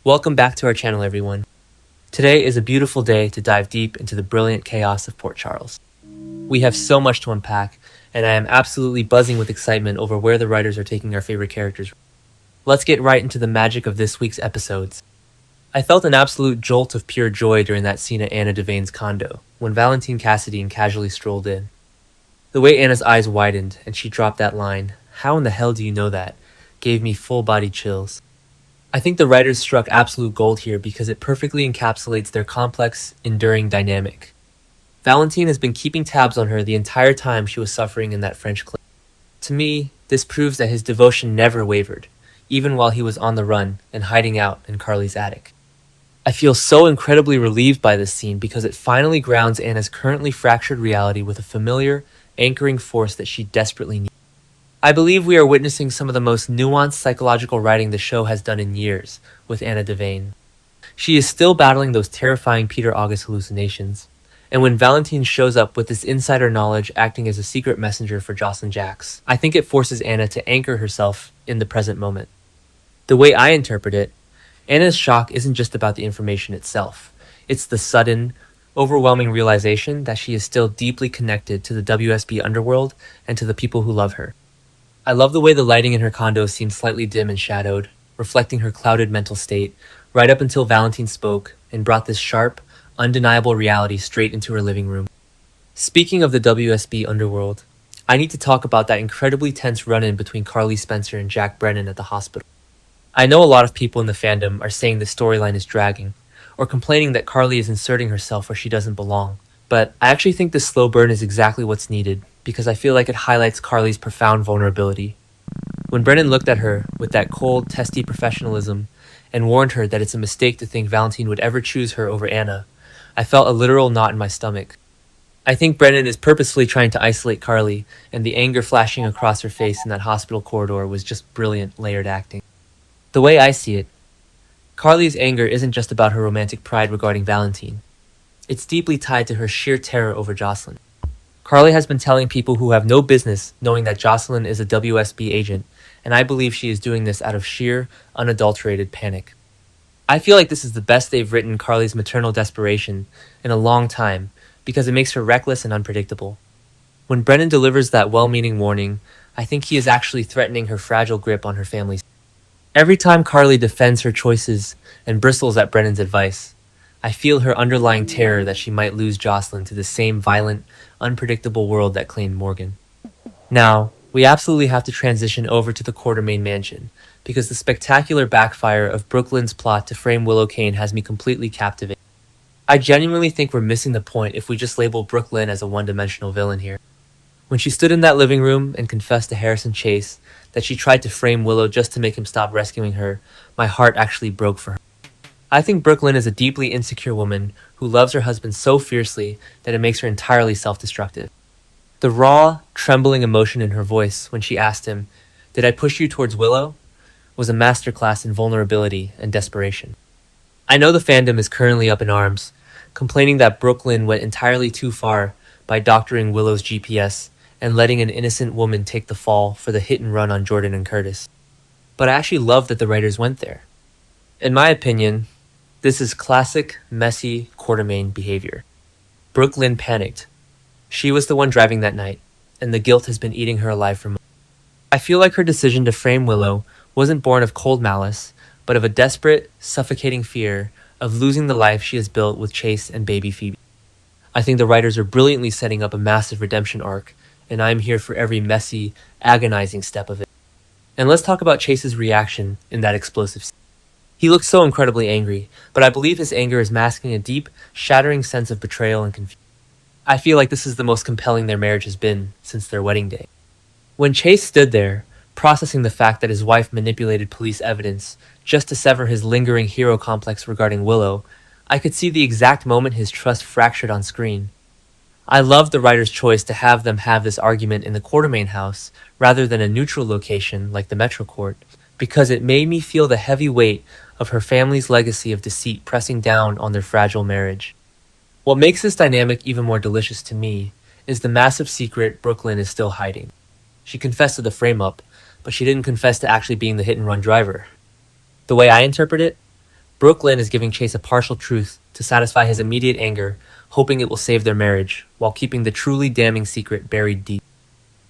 Welcome back to our channel, everyone. Today is a beautiful day to dive deep into the brilliant chaos of Port Charles. We have so much to unpack, and I am absolutely buzzing with excitement over where the writers are taking our favorite characters. Let's get right into the magic of this week's episodes. I felt an absolute jolt of pure joy during that scene at Anna Devane's condo, when Valentin Cassidy casually strolled in. The way Anna's eyes widened and she dropped that line, "How in the hell do you know that?" gave me full-body chills. I think the writers struck absolute gold here because it perfectly encapsulates their complex, enduring dynamic. Valentin has been keeping tabs on her the entire time she was suffering in that French clinic. To me, this proves that his devotion never wavered, even while he was on the run and hiding out in Carly's attic. I feel so incredibly relieved by this scene because it finally grounds Anna's currently fractured reality with a familiar, anchoring force that she desperately needs. I believe we are witnessing some of the most nuanced psychological writing the show has done in years with Anna Devane. She is still battling those terrifying Peter August hallucinations, and when Valentin shows up with this insider knowledge acting as a secret messenger for Jocelyn Jacks, I think it forces Anna to anchor herself in the present moment. The way I interpret it, Anna's shock isn't just about the information itself. It's the sudden, overwhelming realization that she is still deeply connected to the WSB underworld and to the people who love her. I love the way the lighting in her condo seemed slightly dim and shadowed, reflecting her clouded mental state, right up until Valentin spoke and brought this sharp, undeniable reality straight into her living room. Speaking of the WSB underworld, I need to talk about that incredibly tense run-in between Carly Spencer and Jack Brennan at the hospital. I know a lot of people in the fandom are saying the storyline is dragging, or complaining that Carly is inserting herself where she doesn't belong, but I actually think this slow burn is exactly what's needed, because I feel like it highlights Carly's profound vulnerability. When Brennan looked at her with that cold, testy professionalism and warned her that it's a mistake to think Valentin would ever choose her over Anna, I felt a literal knot in my stomach. I think Brennan is purposefully trying to isolate Carly, and the anger flashing across her face in that hospital corridor was just brilliant, layered acting. The way I see it, Carly's anger isn't just about her romantic pride regarding Valentin. It's deeply tied to her sheer terror over Jocelyn. Carly has been telling people who have no business knowing that Jocelyn is a WSB agent, and I believe she is doing this out of sheer, unadulterated panic. I feel like this is the best they've written Carly's maternal desperation in a long time because it makes her reckless and unpredictable. When Brennan delivers that well-meaning warning, I think he is actually threatening her fragile grip on her family. Every time Carly defends her choices and bristles at Brennan's advice, I feel her underlying terror that she might lose Jocelyn to the same violent, unpredictable world that claimed Morgan. Now, we absolutely have to transition over to the Quartermaine mansion, because the spectacular backfire of Brook Lynn's plot to frame Willow Kane has me completely captivated. I genuinely think we're missing the point if we just label Brook Lynn as a one-dimensional villain here. When she stood in that living room and confessed to Harrison Chase that she tried to frame Willow just to make him stop rescuing her, my heart actually broke for her. I think Brook Lynn is a deeply insecure woman who loves her husband so fiercely that it makes her entirely self-destructive. The raw, trembling emotion in her voice when she asked him, "Did I push you towards Willow?" was a masterclass in vulnerability and desperation. I know the fandom is currently up in arms, complaining that Brook Lynn went entirely too far by doctoring Willow's GPS and letting an innocent woman take the fall for the hit and run on Jordan and Curtis. But I actually love that the writers went there. In my opinion, this is classic, messy Quartermaine behavior. Brook Lynn panicked. She was the one driving that night, and the guilt has been eating her alive for months. I feel like her decision to frame Willow wasn't born of cold malice, but of a desperate, suffocating fear of losing the life she has built with Chase and baby Phoebe. I think the writers are brilliantly setting up a massive redemption arc, and I'm here for every messy, agonizing step of it. And let's talk about Chase's reaction in that explosive scene. He looks so incredibly angry, but I believe his anger is masking a deep, shattering sense of betrayal and confusion. I feel like this is the most compelling their marriage has been since their wedding day. When Chase stood there, processing the fact that his wife manipulated police evidence just to sever his lingering hero complex regarding Willow, I could see the exact moment his trust fractured on screen. I love the writer's choice to have them have this argument in the Quartermaine house rather than a neutral location like the Metro Court, because it made me feel the heavy weight of her family's legacy of deceit pressing down on their fragile marriage. What makes this dynamic even more delicious to me is the massive secret Brook Lynn is still hiding. She confessed to the frame-up, but she didn't confess to actually being the hit-and-run driver. The way I interpret it, Brook Lynn is giving Chase a partial truth to satisfy his immediate anger, hoping it will save their marriage, while keeping the truly damning secret buried deep.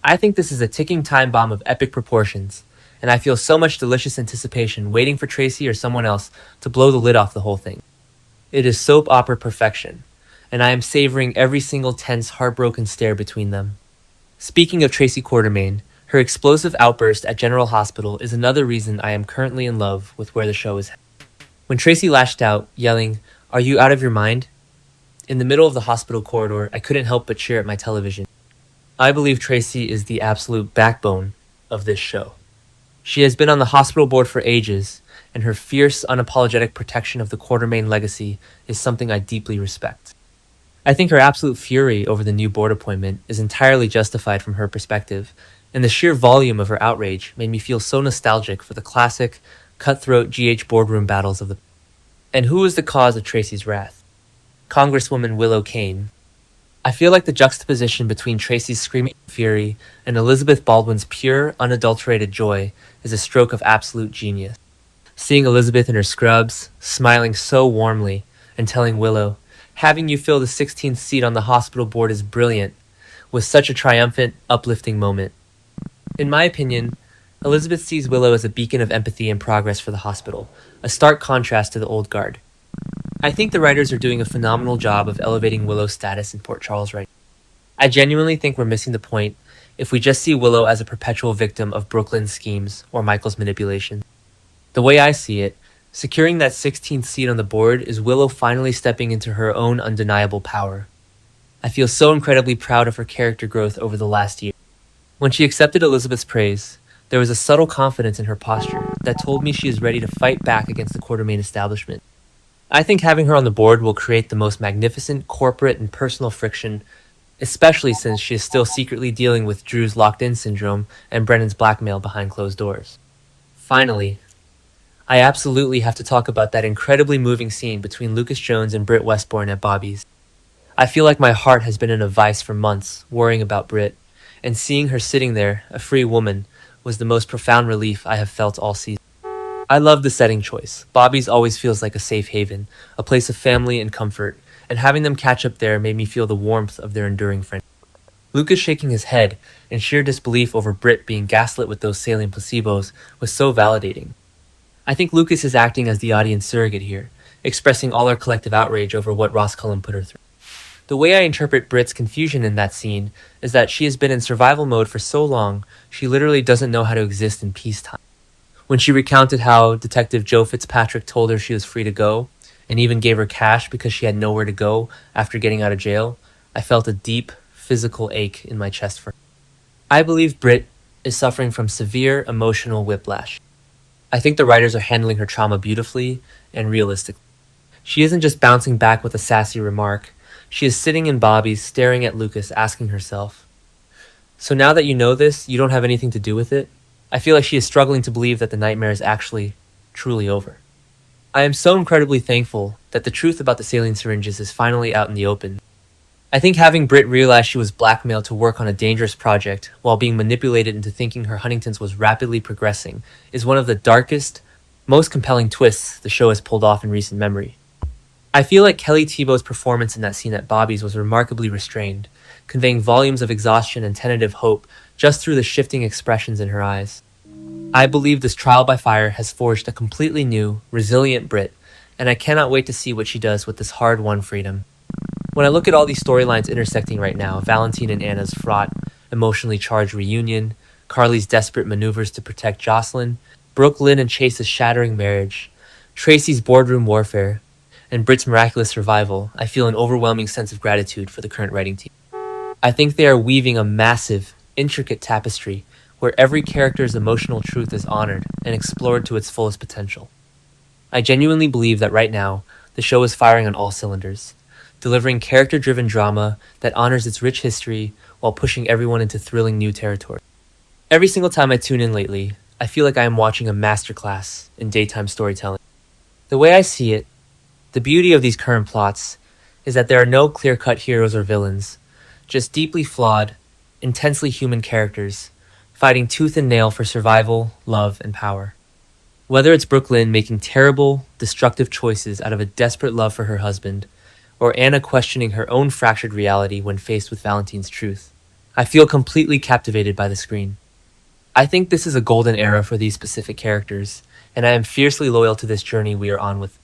I think this is a ticking time bomb of epic proportions, and I feel so much delicious anticipation waiting for Tracy or someone else to blow the lid off the whole thing. It is soap opera perfection, and I am savoring every single tense, heartbroken stare between them. Speaking of Tracy Quartermain, her explosive outburst at General Hospital is another reason I am currently in love with where the show is headed. When Tracy lashed out, yelling, "Are you out of your mind?" in the middle of the hospital corridor, I couldn't help but cheer at my television. I believe Tracy is the absolute backbone of this show. She has been on the hospital board for ages, and her fierce, unapologetic protection of the Quartermain legacy is something I deeply respect. I think her absolute fury over the new board appointment is entirely justified from her perspective, and the sheer volume of her outrage made me feel so nostalgic for the classic, cutthroat GH boardroom battles of the... And who is the cause of Tracy's wrath? Congresswoman Willow Kane. I feel like the juxtaposition between Tracy's screaming fury and Elizabeth Baldwin's pure, unadulterated joy is a stroke of absolute genius. Seeing Elizabeth in her scrubs, smiling so warmly, and telling Willow, "Having you fill the 16th seat on the hospital board is brilliant," was such a triumphant, uplifting moment. In my opinion, Elizabeth sees Willow as a beacon of empathy and progress for the hospital, a stark contrast to the old guard. I think the writers are doing a phenomenal job of elevating Willow's status in Port Charles right now. I genuinely think we're missing the point if we just see Willow as a perpetual victim of Brook Lynn's schemes or Michael's manipulation. The way I see it, securing that 16th seat on the board is Willow finally stepping into her own undeniable power. I feel so incredibly proud of her character growth over the last year. When she accepted Elizabeth's praise, there was a subtle confidence in her posture that told me she is ready to fight back against the Quartermain establishment. I think having her on the board will create the most magnificent corporate and personal friction, especially since she is still secretly dealing with Drew's locked-in syndrome and Brennan's blackmail behind closed doors. Finally, I absolutely have to talk about that incredibly moving scene between Lucas Jones and Britt Westbourne at Bobby's. I feel like my heart has been in a vice for months, worrying about Britt, and seeing her sitting there, a free woman, was the most profound relief I have felt all season. I love the setting choice. Bobby's always feels like a safe haven, a place of family and comfort, and having them catch up there made me feel the warmth of their enduring friendship. Lucas shaking his head in sheer disbelief over Britt being gaslit with those saline placebos was so validating. I think Lucas is acting as the audience surrogate here, expressing all our collective outrage over what Ross Cullen put her through. The way I interpret Britt's confusion in that scene is that she has been in survival mode for so long, she literally doesn't know how to exist in peacetime. When she recounted how Detective Joe Fitzpatrick told her she was free to go, and even gave her cash because she had nowhere to go after getting out of jail, I felt a deep, physical ache in my chest for her. I believe Britt is suffering from severe emotional whiplash. I think the writers are handling her trauma beautifully and realistically. She isn't just bouncing back with a sassy remark. She is sitting in Bobby's, staring at Lucas, asking herself, "So now that you know this, you don't have anything to do with it?" I feel like she is struggling to believe that the nightmare is actually, truly over. I am so incredibly thankful that the truth about the saline syringes is finally out in the open. I think having Britt realize she was blackmailed to work on a dangerous project while being manipulated into thinking her Huntington's was rapidly progressing is one of the darkest, most compelling twists the show has pulled off in recent memory. I feel like Kelly Tebow's performance in that scene at Bobby's was remarkably restrained, conveying volumes of exhaustion and tentative hope just through the shifting expressions in her eyes. I believe this trial by fire has forged a completely new, resilient Britt, and I cannot wait to see what she does with this hard-won freedom. When I look at all these storylines intersecting right now, Valentin and Anna's fraught, emotionally charged reunion, Carly's desperate maneuvers to protect Jocelyn, Brook Lynn and Chase's shattering marriage, Tracy's boardroom warfare, and Britt's miraculous survival, I feel an overwhelming sense of gratitude for the current writing team. I think they are weaving a massive, intricate tapestry where every character's emotional truth is honored and explored to its fullest potential. I genuinely believe that right now, the show is firing on all cylinders, delivering character-driven drama that honors its rich history while pushing everyone into thrilling new territory. Every single time I tune in lately, I feel like I am watching a masterclass in daytime storytelling. The way I see it, the beauty of these current plots is that there are no clear-cut heroes or villains, just deeply flawed, intensely human characters, fighting tooth and nail for survival, love, and power. Whether it's Brook Lynn making terrible, destructive choices out of a desperate love for her husband, or Anna questioning her own fractured reality when faced with Valentin's truth, I feel completely captivated by the screen. I think this is a golden era for these specific characters, and I am fiercely loyal to this journey we are on with